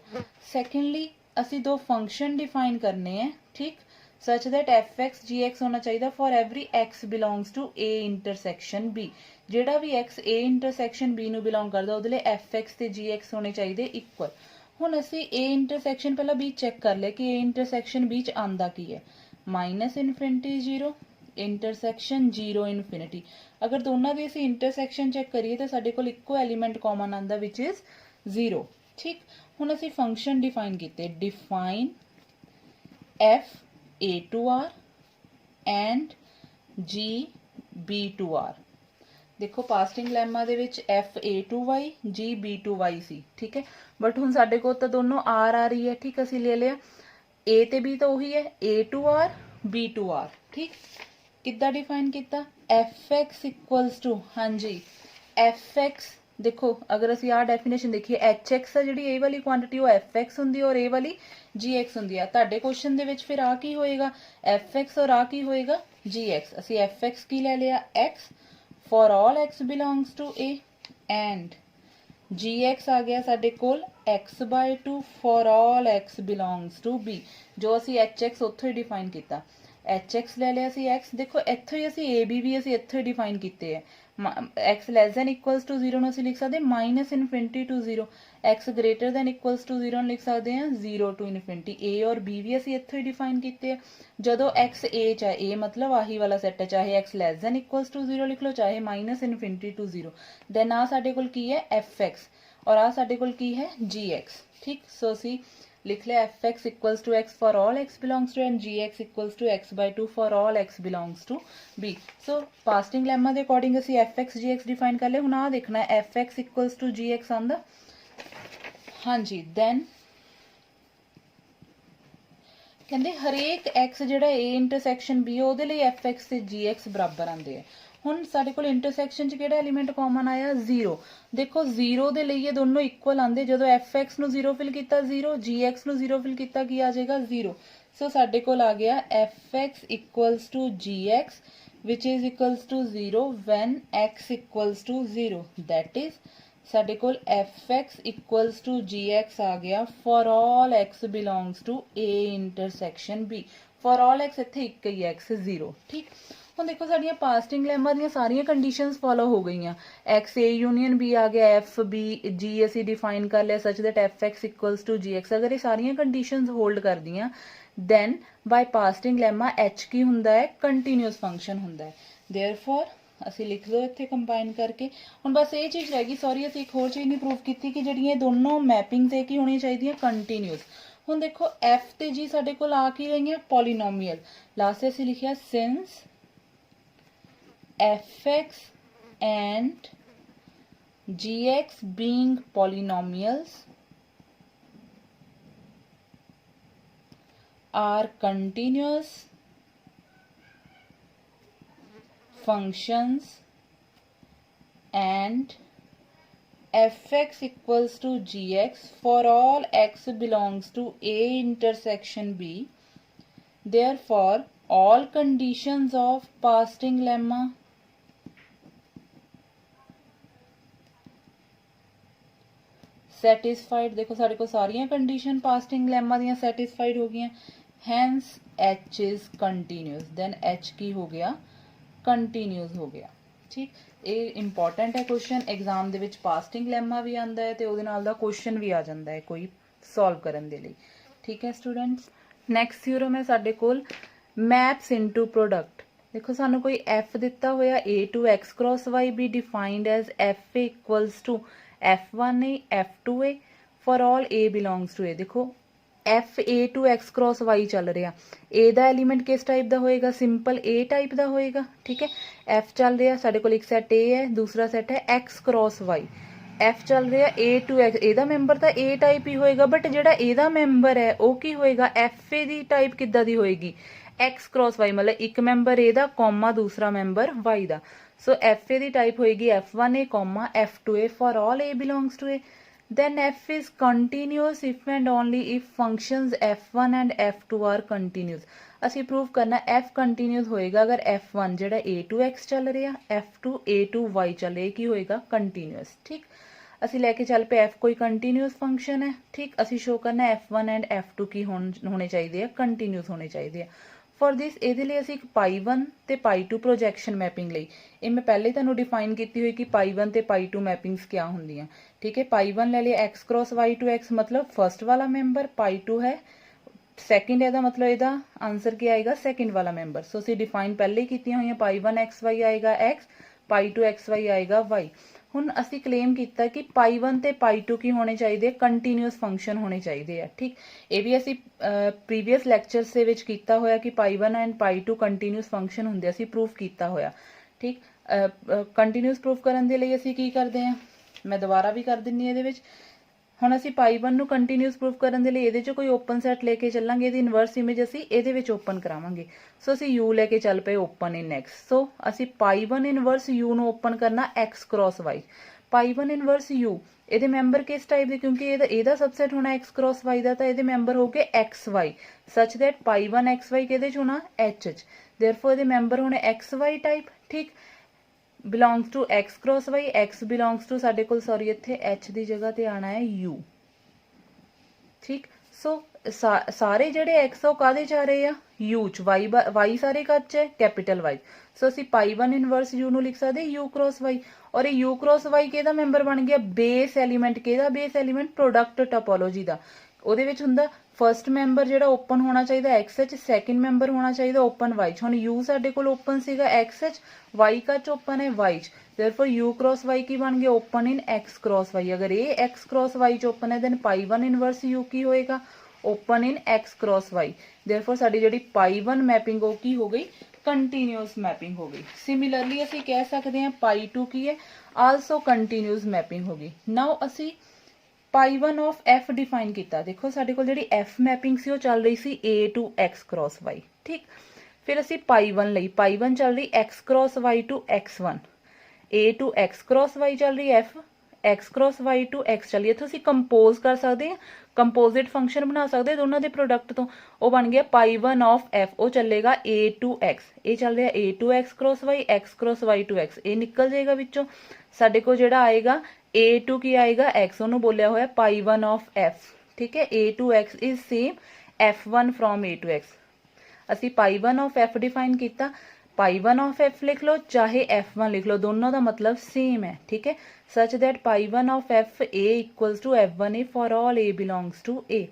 ਸੈਕੰਡਲੀ ਅਸੀਂ ਦੋ ਫੰਕਸ਼ਨ ਡਿਫਾਈਨ ਕਰਨੇ ਆ। ਠੀਕ, such that fx gx ਹੋਣਾ ਚਾਹੀਦਾ for every x belongs to A intersection B। ਜਿਹੜਾ ਵੀ x A intersection B ਨੂੰ ਬਿਲੋਂਗ ਕਰਦਾ ਉਹਦੇ ਲਈ fx ਤੇ gx ਹੋਣੇ ਚਾਹੀਦੇ ਇਕੁਅਲ। ਹੁਣ ਅਸੀਂ A intersection ਪਹਿਲਾਂ B ਚੈੱਕ ਕਰ ਲਿਆ ਕਿ A intersection B ਚ ਆਂਦਾ ਕੀ ਹੈ ਮਾਈਨਸ ਇਨਫਿਨਿਟੀ 0 ਇੰਟਰਸੈਕਸ਼ਨ 0 ਇਨਫਿਨਿਟੀ। ਅਗਰ ਦੋਨਾਂ ਦੀ ਅਸੀਂ ਇੰਟਰਸੈਕਸ਼ਨ ਚੈੱਕ ਕਰੀਏ ਤਾਂ ਸਾਡੇ ਕੋਲ ਇੱਕੋ ਐਲੀਮੈਂਟ ਕਾਮਨ ਆਂਦਾ ਵਿਚ ਇਜ਼ 0। ਠੀਕ, ਹੁਣ ਅਸੀਂ ਫੰਕਸ਼ਨ ਡਿਫਾਈਨ ਕੀਤੇ, define f A to R and G B to R। ਦੇਖੋ ਪਾਸਟਿੰਗ ਲੈਮਾ ਦੇ ਵਿੱਚ F A to Y G B to Y ਸੀ। ਠੀਕ ਹੈ, ਬਟ ਹੁਣ ਸਾਡੇ ਕੋਲ ਤਾਂ ਦੋਨੋਂ R ਆ ਰਹੀ ਹੈ। ਠੀਕ, ਅਸੀਂ ਲੈ ਲਿਆ A ਤੇ B ਤਾਂ ਉਹੀ ਹੈ A to R B to R। ਠੀਕ, ਕਿੱਦਾਂ ਡਿਫਾਈਨ ਕੀਤਾ fx ਇਕੁਅਲਸ ਟੂ, ਹਾਂਜੀ fx ਦੇਖੋ ਅਗਰ ਅਸੀਂ ਆਹ ਡੈਫੀਨੇਸ਼ਨ ਦੇਖੀਏ hx ਆ ਜਿਹੜੀ ਇਹ ਵਾਲੀ ਕੁਆਂਟੀਟੀ ਉਹ fx ਹੁੰਦੀ ਹੈ ਔਰ ਇਹ ਵਾਲੀ gx ਹੁੰਦੀ ਹੈ। ਤੁਹਾਡੇ ਕੁਐਸਚਨ ਦੇ ਵਿੱਚ ਫਿਰ ਆ ਕੀ ਹੋਏਗਾ fx ਔਰ ਆ ਕੀ ਹੋਏਗਾ gx। ਅਸੀਂ fx ਕੀ ਲੈ ਲਿਆ x for all x belongs to A and gx ਆ ਗਿਆ ਸਾਡੇ ਕੋਲ x/2 for all x belongs to B। ਜੋ ਅਸੀਂ hx ਉੱਥੋਂ ਹੀ ਡਿਫਾਈਨ ਕੀਤਾ, hx ਲੈ ਲਿਆ ਸੀ x। ਦੇਖੋ ਇੱਥੋਂ ਹੀ ਅਸੀਂ ab ਵੀ ਅਸੀਂ ਇੱਥੋਂ ਹੀ ਡਿਫਾਈਨ ਕੀਤੇ ਹੈ, x less than equals to 0 ਨੂੰ ਅਸੀਂ ਲਿਖ ਸਕਦੇ minus infinity to 0, x greater than equals to 0 ਨੂੰ ਲਿਖ ਸਕਦੇ ਹਾਂ 0 ਟੂ ਇਨਫਿਨਿਟੀ। a ਔਰ b ਵੀ ਅਸੀਂ ਇੱਥੋਂ ਹੀ ਡਿਫਾਈਨ ਕੀਤੇ ਆ। ਜਦੋਂ x a ਚ ਹੈ, a ਮਤਲਬ ਆਹੀ ਵਾਲਾ ਸੈੱਟ ਹੈ, ਚਾਹੇ x less than equals to 0 ਲਿਖ ਲਓ, ਚਾਹੇ ਮਾਈਨਸ ਇਨਫਿਨਿਟੀ ਟੂ 0। ਦੈਨ ਆ ਸਾਡੇ ਕੋਲ ਕੀ ਹੈ fx, ਔਰ ਆ ਸਾਡੇ ਕੋਲ ਕੀ ਹੈ gx। ਠੀਕ, ਸੋ ਅਸੀਂ लिख लिया fx equals to x for all x belongs to and gx equals to x by 2 for all x belongs to b। so pasting lemma के अकॉर्डिंग ਅਸੀਂ fx gx डिफाइन कर लिया। ਹੁਣ ਆ देखना है fx equals to gx आंदा। हाँ जी, then कहते हरेक x ਜਿਹੜਾ a इंटरसेक्शन b ਉਹਦੇ ਲਈ fx ਤੇ gx ਬਰਾਬਰ ਆਂਦੇ ਆ। ਹੁਣ ਸਾਡੇ ਕੋਲ ਇੰਟਰਸੈਕਸ਼ਨ ਚ ਕਿਹੜਾ ਐਲੀਮੈਂਟ ਕਾਮਨ ਆਇਆ 0। ਦੇਖੋ 0 ਦੇ ਲਈ ਇਹ ਦੋਨੋਂ ਇਕੁਅਲ ਆਂਦੇ, ਜਦੋਂ fx ਨੂੰ 0 ਫਿਲ ਕੀਤਾ 0, gx ਨੂੰ 0 ਫਿਲ ਕੀਤਾ ਕੀ ਆ ਜਾਏਗਾ 0। ਸੋ ਸਾਡੇ ਕੋਲ ਆ ਗਿਆ fx equals to gx which is equals to 0 when x equals to 0, that is ਸਾਡੇ ਕੋਲ fx equals to gx ਆ ਗਿਆ for all x belongs to a intersection b। for all x ਇੱਥੇ ਇੱਕ ਹੀ x 0। ਠੀਕ, ਹੁਣ ਦੇਖੋ ਸਾਡੀਆਂ ਪਾਸਟਿੰਗ ਲੈਮਾ ਦੀਆਂ ਸਾਰੀਆਂ ਕੰਡੀਸ਼ਨਸ ਫੋਲੋ ਹੋ ਗਈਆਂ। x a ਯੂਨੀਅਨ b ਆ ਗਿਆ, f b g ਅਸੀਂ ਡਿਫਾਈਨ ਕਰ ਲਿਆ such that fx equals to gx। ਅਗਰ ਇਹ ਸਾਰੀਆਂ ਕੰਡੀਸ਼ਨਸ ਹੋਲਡ ਕਰਦੀਆਂ then by ਪਾਸਟਿੰਗ ਲੈਮਾ h ਕੀ ਹੁੰਦਾ ਹੈ ਕੰਟੀਨਿਊਸ ਫੰਕਸ਼ਨ ਹੁੰਦਾ ਹੈ। therefore ਅਸੀਂ ਲਿਖ ਲਓ ਇੱਥੇ ਕੰਬਾਈਨ ਕਰਕੇ। ਹੁਣ ਬਸ ਇਹ ਚੀਜ਼ ਰਹਿ ਗਈ, ਸੌਰੀ ਅਸੀਂ ਇੱਕ ਹੋਰ ਚੀਜ਼ ਨਹੀਂ ਪ੍ਰੂਵ ਕੀਤੀ ਕਿ ਜਿਹੜੀਆਂ ਇਹ ਦੋਨੋਂ ਮੈਪਿੰਗ ਤੇ ਕੀ ਹੋਣੀਆਂ ਚਾਹੀਦੀਆਂ ਕੰਟੀਨਿਊਸ। ਹੁਣ ਦੇਖੋ f ਤੇ g ਸਾਡੇ ਕੋਲ ਆ ਕੀ ਰਹੀਆਂ ਪੋਲੀਨੋਮੀਅਲ। ਲਾਸਟ ਅਸੀਂ ਲਿਖਿਆ since fx and gx being polynomials are continuous functions and fx equals to gx for all x belongs to a intersection b, therefore all conditions of pasting lemma satisfied। देखो साढ़े को सारियां condition pasting lemma दियां satisfied हो गई, hence h is continuous, then h की हो गया continuous हो गया। ठीक, ਇਹ ਇੰਪੋਰਟੈਂਟ ਹੈ क्वेश्चन, एग्जाम ਦੇ ਵਿੱਚ ਪਾਸਟਿੰਗ ਲੈਮਾ ਵੀ ਆਂਦਾ ਹੈ ਤੇ ਉਹਦੇ ਨਾਲ ਦਾ क्वेश्चन ਵੀ ਆ ਜਾਂਦਾ ਹੈ ਕੋਈ ਸੋਲਵ ਕਰਨ ਦੇ ਲਈ। ਠੀਕ ਹੈ ਸਟੂਡੈਂਟਸ, ਨੈਕਸਟ ਥਿਊਰਮ ਹੈ ਸਾਡੇ ਕੋਲ ਮੈਪਸ ਇਨਟੂ ਪ੍ਰੋਡਕਟ। देखो सानू कोई f दिता होया a to x cross y be defined as f equals to f1a f2a for all a belongs to a। देखो f a to x cross y चल रहा, a ਦਾ एलिमेंट किस type ਦਾ होएगा सिंपल a टाइप ਦਾ होएगा। ठीक है, f चल रहा साडे कोल एक सैट a है, दूसरा सैट है x cross y। f चल रहा a to x, ਇਹਦਾ ਮੈਂਬਰ ਤਾਂ a टाइप ही होएगा, बट ਜਿਹੜਾ ਇਹਦਾ ਮੈਂਬਰ है ਉਹ ਕੀ ਹੋਏਗਾ f a ਦੀ टाइप ਕਿੱਦਾਂ ਦੀ ਹੋਏਗੀ x क्रॉस y, मतलब एक मैंबर ए दा कॉमा दूसरा मैंबर y दा। सो एफ ए दी टाइप होएगी f1a comma f2a for all a belongs to a। Then f is continuous if and only if functions f1 and f2 are continuous. असी prove करना f continuous होएगा अगर f1 जेड़ा a to x चल रहा, f2 a to y चल रहा, की होएगा कंटिन्यूअस। ठीक, ਅਸੀਂ ਲੈ ਕੇ ਚੱਲ ਪਏ f ਕੋਈ ਕੰਟੀਨਿਊਸ ਫੰਕਸ਼ਨ ਹੈ। ਠੀਕ, ਅਸੀਂ ਸ਼ੋ ਕਰਨਾ f1 ਐਂਡ f2 ਕੀ ਹੋਣੇ ਚਾਹੀਦੇ ਆ ਕੰਟੀਨਿਊਸ ਹੋਣੇ ਚਾਹੀਦੇ ਆ। फॉर दिस ਇਹਦੇ ਲਈ ਅਸੀਂ ਇੱਕ पाई1 ਤੇ पाई2 प्रोजेक्शन मैपिंग ਲਈ ਇਹ ਮੈਂ ਪਹਿਲੇ ਤੁਹਾਨੂੰ डिफाइन ਕੀਤੀ ਹੋਈ ਕਿ पाई1 ਤੇ पाई2 मैपिंग्स क्या ਹੁੰਦੀਆਂ। ठीक है, पाई1 ले लिया x cross y to x मतलब फर्स्ट वाला मेंबर, पाई2 है सेकंड, ਇਹਦਾ मतलब ਇਹਦਾ आंसर ਕੀ ਆਏਗਾ सेकंड वाला मेंबर। सो ਅਸੀਂ डिफाइन ਪਹਿਲੇ ਹੀ ਕੀਤੀਆਂ ਹੋਈਆਂ पाई1 xy ਆਏਗਾ x, पाई2 xy ਆਏਗਾ y। ਹੁਣ ਅਸੀਂ ਕਲੇਮ ਕੀਤਾ ਕਿ पाई1 ਤੇ पाई2 ਕੀ ਹੋਣੇ ਚਾਹੀਦੇ ਕੰਟੀਨਿਊਸ ਫੰਕਸ਼ਨ ਹੋਣੇ ਚਾਹੀਦੇ ਆ। ਠੀਕ, ਇਹ ਵੀ ਅਸੀਂ ਪ੍ਰੀਵੀਅਸ ਲੈਕਚਰਸ ਦੇ ਵਿੱਚ ਕੀਤਾ ਹੋਇਆ ਕਿ पाई1 ਐਂਡ पाई2 ਕੰਟੀਨਿਊਸ ਫੰਕਸ਼ਨ ਹੁੰਦੇ, ਅਸੀਂ ਪ੍ਰੂਫ ਕੀਤਾ ਹੋਇਆ। ਠੀਕ, ਕੰਟੀਨਿਊਸ ਪ੍ਰੂਫ ਕਰਨ ਦੇ ਲਈ ਅਸੀਂ ਕੀ ਕਰਦੇ ਆ, ਮੈਂ ਦੁਬਾਰਾ ਵੀ ਕਰ ਦਿੰਨੀ ਇਹਦੇ ਵਿੱਚ। ਹੁਣ ਅਸੀਂ पाई1 ਨੂੰ ਕੰਟੀਨਿਊਸ ਪ੍ਰੂਫ ਕਰਨ ਦੇ ਲਈ ਇਹਦੇ 'ਚ ਕੋਈ ਓਪਨ ਸੈਟ ਲੈ ਕੇ ਚੱਲਾਂਗੇ, ਇਹਦੀ ਇਨਵਰਸ ਇਮੇਜ ਅਸੀਂ ਇਹਦੇ ਵਿੱਚ ਓਪਨ ਕਰਾਵਾਂਗੇ। ਸੋ ਅਸੀਂ u ਲੈ ਕੇ ਚੱਲ ਪਏ ਓਪਨ ਇਨ x। ਸੋ ਅਸੀਂ पाई1 ਇਨਵਰਸ u ਨੂੰ ਓਪਨ ਕਰਨਾ x क्रॉस y। पाई1 ਇਨਵਰਸ u ਇਹਦੇ ਮੈਂਬਰ ਕਿਸ ਟਾਈਪ ਦੇ, ਕਿਉਂਕਿ ਇਹਦਾ ਸਬਸੈਟ ਹੋਣਾ x क्रॉस y ਦਾ, ਤਾਂ ਇਹਦੇ ਮੈਂਬਰ ਹੋਗੇ xy ਸੱਚ ਦੈਟ पाई1 xy ਕਿਹਦੇ 'ਚ ਹੋਣਾ h 'ਚ। देयरफॉर ਇਹਦੇ ਮੈਂਬਰ ਹੋਣੇ xy टाइप। ठीक, belongs to x cross y, x belongs to साडे कोल सॉरी इत्थे h दी जगह ते आना है u। ठीक, ਸੋ ਸਾਰੇ ਜਿਹੜੇ x ਉਹ ਕਾਹਦੇ ਚ ਆ ਰਹੇ ਆ u ਚ, y ਸਾਰੇ ਕਾਹਦੇ ਚ ਹੈ ਕੈਪੀਟਲ Y। ਸੋ ਅਸੀਂ ਪਾਈ 1 ਇਨਵਰਸ u ਨੂੰ ਲਿਖ ਸਕਦੇ u ਕ੍ਰੋਸ y, ਔਰ ਇਹ u ਕ੍ਰੋਸ y ਕਿਹਦਾ ਮੈਂਬਰ ਬਣ ਗਿਆ ਬੇਸ ਐਲੀਮੈਂਟ। ਕਿਹਦਾ ਬੇਸ ਐਲੀਮੈਂਟ ਪ੍ਰੋਡਕਟ ਟੋਪੋਲੋਜੀ ਦਾ। ਉਹਦੇ ਵਿੱਚ ਹੁੰਦਾ ਫਰਸਟ ਮੈਂਬਰ ਜਿਹੜਾ ਓਪਨ ਹੋਣਾ ਚਾਹੀਦਾ x ਚ, ਸੈਕਿੰਡ ਮੈਂਬਰ ਹੋਣਾ ਚਾਹੀਦਾ ਓਪਨ y ਚ। ਹੁਣ u ਸਾਡੇ ਕੋਲ ਓਪਨ ਸੀਗਾ x ਚ, y ਕਾ ਚ ਓਪਨ ਹੈ y ਚ, therefore u cross y ਕੀ ਬਣ ਗਿਆ ਓਪਨ ਇਨ x cross y। ਅਗਰ ਇਹ x cross y ਚ ਓਪਨ ਹੈ then ਪਾਈ 1 ਇਨਵਰਸ u ਕੀ ਹੋਏਗਾ ਓਪਨ ਇਨ x cross y। therefore ਸਾਡੀ ਜਿਹੜੀ ਪਾਈ 1 ਮੈਪਿੰਗ ਉਹ ਕੀ ਹੋ ਗਈ ਕੰਟੀਨਿਊਸ ਮੈਪਿੰਗ ਹੋ ਗਈ। ਸਿਮਿਲਰਲੀ ਅਸੀਂ ਕਹਿ ਸਕਦੇ ਹਾਂ ਪਾਈ 2 ਕੀ ਹੈ ਆਲਸੋ ਕੰਟੀਨਿਊਸ ਮੈਪਿੰਗ ਹੋ ਗਈ। ਨਾਓ ਅਸੀਂ ਪਾਈ 1 ਆਫ f ਡਿਫਾਈਨ ਕੀਤਾ। ਦੇਖੋ ਸਾਡੇ ਕੋਲ ਜਿਹੜੀ f ਮੈਪਿੰਗ ਸੀ ਉਹ ਚੱਲ ਰਹੀ ਸੀ a to x cross y, ਠੀਕ। ਫਿਰ ਅਸੀਂ ਪਾਈ 1 ਲਈ, ਪਾਈ 1 ਚੱਲ ਰਹੀ x cross y to x1, a to x cross y ਚੱਲ ਰਹੀ f, x cross y to x ਚੱਲ ਰਹੀ। ਇੱਥੋਂ ਅਸੀਂ ਕੰਪੋਜ਼ ਕਰ ਸਕਦੇ ਹਾਂ, ਕੰਪੋਜ਼ਿਟ ਫੰਕਸ਼ਨ ਬਣਾ ਸਕਦੇ ਦੋਨਾਂ ਦੇ ਪ੍ਰੋਡਕਟ ਤੋਂ। ਉਹ ਬਣ ਗਿਆ ਪਾਈ 1 ਆਫ f, ਉਹ ਚੱਲੇਗਾ a to x, ਇਹ ਚੱਲ ਰਿਹਾ a to x cross y, x cross y to x, ਇਹ ਨਿਕਲ ਜਾਏਗਾ ਵਿੱਚੋਂ। ਸਾਡੇ ਕੋਲ ਜਿਹੜਾ ਆਏਗਾ a to ਕੀ ਆਏਗਾ x, ਉਹਨੂੰ ਬੋਲਿਆ ਹੋਇਆ ਪਾਈ 1 ਆਫ f, ਠੀਕ ਹੈ। a to x is same f1 from a to x। ਅਸੀਂ ਪਾਈ 1 ਆਫ f ਡਿਫਾਈਨ ਕੀਤਾ, ਪਾਈ 1 ਆਫ f ਲਿਖ ਲਓ ਚਾਹੇ f1 ਲਿਖ ਲਓ, ਦੋਨੋਂ ਦਾ ਮਤਲਬ ਸੇਮ ਹੈ, ਠੀਕ ਹੈ। Such that pi 1 of f a equals to f1a for all a belongs to a।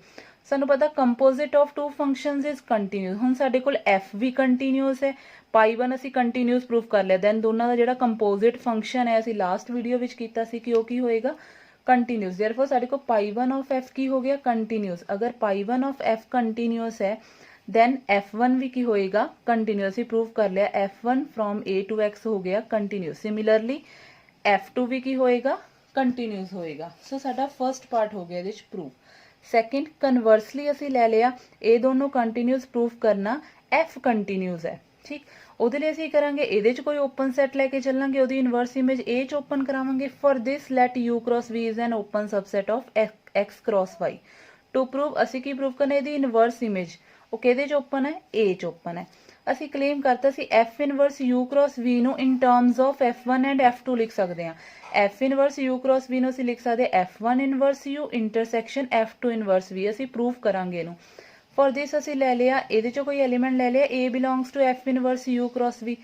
ਸਾਨੂੰ ਪਤਾ composite of two functions is continuous. ਹੁਣ ਸਾਡੇ ਕੋਲ f ਵੀ ਕੰਟੀਨਿਊਸ ਹੈ, ਪਾਈ 1 ਅਸੀਂ ਕੰਟੀਨਿਊਸ ਪ੍ਰੂਫ ਕਰ ਲਿਆ, ਦੈਨ ਦੋਨਾਂ ਦਾ ਜਿਹੜਾ ਕੰਪੋਜ਼ਿਟ ਫੰਕਸ਼ਨ ਹੈ ਅਸੀਂ ਲਾਸਟ ਵੀਡੀਓ ਵਿੱਚ ਕੀਤਾ ਸੀ ਕਿ ਉਹ ਕੀ ਹੋਏਗਾ ਕੰਟੀਨਿਊਸ। देयरफॉर ਸਾਡੇ ਕੋਲ ਪਾਈ 1 ਆਫ f ਕੀ ਹੋ ਗਿਆ ਕੰਟੀਨਿਊਸ। ਅਗਰ ਪਾਈ 1 ਆਫ f ਕੰਟੀਨਿਊਸ ਹੈ then f1 ਵੀ ਕੀ ਹੋਏਗਾ ਕੰਟੀਨਿਊਸ। ਹੀ ਪ੍ਰੂਵ ਕਰ ਲਿਆ f1 from a to x ਹੋ ਗਿਆ ਕੰਟੀਨਿਊਸ। ਸਿਮਿਲਰਲੀ f2 ਵੀ ਕੀ ਹੋਏਗਾ ਕੰਟੀਨਿਊਸ ਹੋਏਗਾ। ਸੋ ਸਾਡਾ ਫਰਸਟ ਪਾਰਟ ਹੋ ਗਿਆ ਇਹਦੇ ਚ ਪ੍ਰੂਫ। ਸੈਕਿੰਡ ਕਨਵਰਸਲੀ ਅਸੀਂ ਲੈ ਲਿਆ ਇਹ ਦੋਨੋਂ ਕੰਟੀਨਿਊਸ ਪ੍ਰੂਫ ਕਰਨਾ f ਕੰਟੀਨਿਊਸ ਹੈ, ਠੀਕ। ਉਹਦੇ ਲਈ ਅਸੀਂ ਕਰਾਂਗੇ ਇਹਦੇ ਚ ਕੋਈ ਓਪਨ ਸੈਟ ਲੈ ਕੇ ਚੱਲਾਂਗੇ, ਉਹਦੀ ਇਨਵਰਸ ਇਮੇਜ a ਚ ਓਪਨ ਕਰਾਵਾਂਗੇ। For this let u cross v is an open subset of x cross y। To prove ਅਸੀਂ ਕੀ ਪ੍ਰੂਵ ਕਰਨਾ ਇਹਦੀ ਇਨਵਰਸ ਇਮੇਜ ਉਹ ਕਿਹਦੇ ਚ ਓਪਨ ਹੈ a ਚ ਓਪਨ ਹੈ। ਅਸੀਂ ਕਲੇਮ ਕਰਤਾ ਸੀ f inverse u cross v ਨੂੰ ਇਨ terms of f1 and f2 ਲਿਖ ਸਕਦੇ ਹਾਂ। f inverse u cross v ਨੂੰ ਅਸੀਂ ਲਿਖ ਸਕਦੇ f1 inverse u intersection f2 inverse v। ਅਸੀਂ ਪ੍ਰੂਵ ਕਰਾਂਗੇ ਇਹਨੂੰ। ਫॉर ਦਿਸ ਅਸੀਂ ਲੈ ਲਿਆ ਇਹਦੇ ਚੋਂ ਕੋਈ ਐਲੀਮੈਂਟ ਲੈ ਲਿਆ a belongs to f inverse u cross v,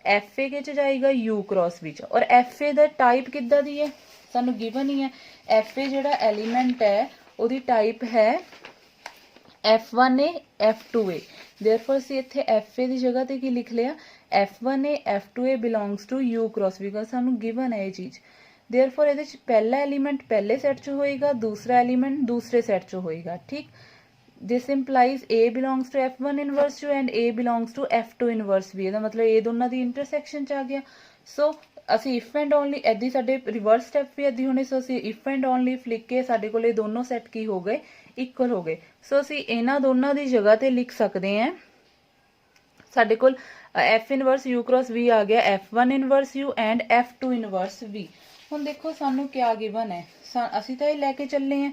fa ਕੇ ਚ ਜਾਏਗਾ u cross v ਚ। ਔਰ fa ਦਾ ਟਾਈਪ ਕਿੱਦਾਂ ਦੀ ਹੈ ਸਾਨੂੰ ਗਿਵਨ ਹੀ ਹੈ। fa ਜਿਹੜਾ ਐਲੀਮੈਂਟ ਹੈ ਉਹਦੀ ਟਾਈਪ ਹੈ f1a f2a। therefore ਅਸੀਂ ਇੱਥੇ fa ਦੀ ਜਗ੍ਹਾ ਤੇ ਕੀ ਲਿਖ ਲਿਆ f1a f2a belongs to u cross v because ਸਾਨੂੰ ਗਿਵਨ ਹੈ ਇਹ ਚੀਜ਼। therefore ਇਹਦੇ ਚ ਪਹਿਲਾ ਐਲੀਮੈਂਟ ਪਹਿਲੇ ਸੈਟ ਚ ਹੋਏਗਾ, ਦੂਸਰਾ ਐਲੀਮੈਂਟ ਦੂਸਰੇ ਸੈਟ ਚ ਹੋਏਗਾ, ਠੀਕ। this implies a belongs to f1 inverse u and a belongs to f2 inverse v। ਇਹਦਾ ਮਤਲਬ ਇਹ ਦੋਨਾਂ ਦੀ ਇੰਟਰਸੈਕਸ਼ਨ ਚ ਆ ਗਿਆ। ਸੋ ਅਸੀਂ ਇਫ ਐਂਡ ਓਨਲੀ ਐਦੀ ਸਾਡੇ ਰਿਵਰਸ ਸਟੈਪ ਵੀ ਐਦੀ ਹੋਣੇ। ਸੋ ਅਸੀਂ ਇਫ ਐਂਡ ਓਨਲੀ ਲਿਖ ਕੇ ਸਾਡੇ ਕੋਲ ਇਹ ਦੋਨੋਂ ਸੈਟ ਕੀ ਹੋ ਗਏ ਇਕੁਅਲ ਹੋ ਗਏ। ਸੋ ਅਸੀਂ ਇਹਨਾਂ ਦੋਨਾਂ ਦੀ ਜਗ੍ਹਾ ਤੇ ਲਿਖ ਸਕਦੇ ਹਾਂ ਸਾਡੇ ਕੋਲ f inverse u cross v ਆ ਗਿਆ f1 inverse u and f2 inverse v। ਹੁਣ ਦੇਖੋ ਸਾਨੂੰ ਕਿਆ ਗਿਵਨ ਹੈ, ਅਸੀਂ ਤਾਂ ਇਹ ਲੈ ਕੇ ਚੱਲੇ ਹਾਂ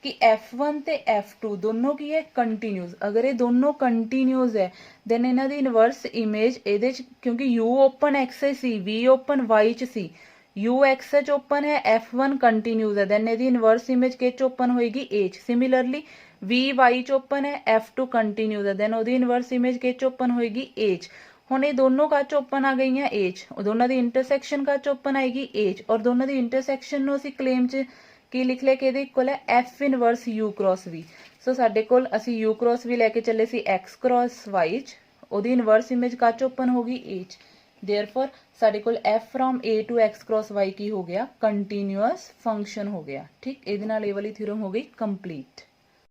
ਕਿ f1 ਤੇ f2 ਦੋਨੋਂ ਕੀ ਹੈ ਕੰਟੀਨਿਊਸ। ਅਗਰ ਇਹ ਦੋਨੋਂ ਕੰਟੀਨਿਊਸ ਹੈ ਦੈਨ ਇਹਨਾਂ ਦੀ ਇਨਵਰਸ ਇਮੇਜ ਇਹਦੇ ਚ, ਕਿਉਂਕਿ u ਓਪਨ x ਸੀ v ਓਪਨ y ਚ ਸੀ, u x ਚ ਓਪਨ ਹੈ f1 ਕੰਟੀਨਿਊਸ ਹੈ ਦੈਨ ਇਹਦੀ ਇਨਵਰਸ ਇਮੇਜ ਕਿਹ ਚ ਓਪਨ ਹੋਏਗੀ a ਚ। ਸਿਮਿਲਰਲੀ v y ਚ ਓਪਨ ਹੈ f2 ਕੰਟੀਨਿਊਸ ਹੈ ਦੈਨ ਉਹਦੀ ਇਨਵਰਸ ਇਮੇਜ ਕਿਹ ਚ ਓਪਨ ਹੋਏਗੀ a ਚ। ਹੁਣ ਇਹ ਦੋਨੋਂ ਕੱਚ ਓਪਨ ਆ ਗਈਆਂ a ਚ, ਦੋਨਾਂ ਦੀ ਇੰਟਰਸੈਕਸ਼ਨ ਕੱਚ ਓਪਨ ਆਏਗੀ a ਚ, ਔਰ ਦੋਨਾਂ ਦੀ ਇੰਟਰਸੈਕਸ਼ਨ ਨੂੰ ਅਸੀਂ ਕਲੇਮ ਚ ਕੀ ਲਿਖ ਲਿਆ ਕਿ ਇਹਦੇ ਇਕੁਅਲ ਹੈ f inverse u cross v। ਸੋ ਸਾਡੇ ਕੋਲ ਅਸੀਂ u cross v ਲੈ ਕੇ ਚੱਲੇ ਸੀ x cross y ਚ, ਉਹਦੀ ਇਨਵਰਸ ਇਮੇਜ ਕੱਚ ਓਪਨ ਹੋ ਗਈ a ਚ। therefore ਸਾਡੇ ਕੋਲ f from a to x cross y ਕੀ ਹੋ ਗਿਆ ਕੰਟੀਨਿਊਅਸ ਫੰਕਸ਼ਨ ਹੋ ਗਿਆ, ਠੀਕ। ਇਹਦੇ ਨਾਲ ਇਹ ਵਾਲੀ ਥਿਊਰਮ ਹੋ ਗਈ ਕੰਪਲੀਟ।